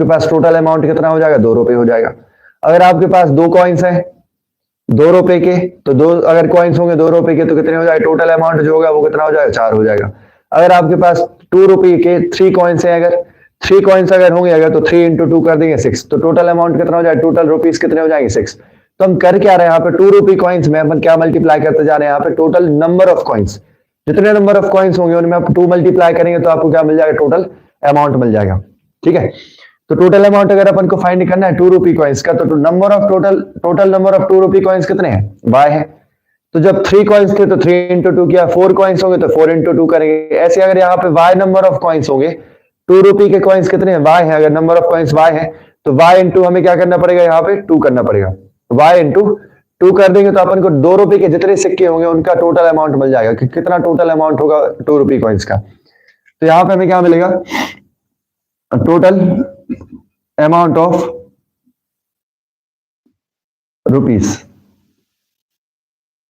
आपके पास total amount कितना हो जाएगा, 2 रुपए हो जाएगा। अगर आपके पास 2 कॉइन्स हैं 2 रुपए के, तो दो अगर कॉइन्स होंगे 2 रुपए के तो कितने हो जाएगा, टोटल अमाउंट जो होगा वो कितना हो जाएगा, 4 हो जाएगा। अगर आपके पास 2 रुपए के 3 कॉइन्स हैं, अगर 3 कॉइन्स अगर होंगे अगर, तो 3 इंटू 2 कर देंगे 6, तो टोटल अमाउंट कितना हो जाएगा, टोटल रुपीस कितने हो जाएंगे, 6। तो हम कर क्या रहे हैं यहाँ पे, 2 रुपी कॉइन्स में अपन क्या मल्टीप्लाई करते जा रहे हैं, यहाँ पे टोटल नंबर ऑफ कॉइन्स, जितने नंबर ऑफ कॉइन्स होंगे उनमें आप 2 मल्टीप्लाई करेंगे तो आपको क्या मिल जाएगा, टोटल अमाउंट मिल जाएगा। ठीक है, तो टोटल अमाउंट अगर अपन को फाइंड करना है 2 रुपी कॉइन्स का, तो number of total number of 2 rupee coins कितने हैं, y है। तो जब 3 कॉइन्स थे तो 3 इंटू 2 किया, 4 कॉइन्स होंगे तो 4 इंटू 2 करेंगे। ऐसे अगर यहाँ पे y नंबर ऑफ कॉइन्स होंगे, 2 रुपी के कॉइन्स कितने हैं, y है, अगर नंबर ऑफ कॉइन्स y है तो y इंटू हमें क्या करना पड़ेगा, यहाँ पे 2 करना पड़ेगा, y इंटू 2 कर देंगे तो अपन को 2 रुपए के जितने सिक्के होंगे उनका टोटल अमाउंट मिल जाएगा कि कितना टोटल अमाउंट होगा 2 रुपी कॉइन्स का। तो यहाँ पे हमें क्या मिलेगा, टोटल अमाउंट ऑफ रुपीस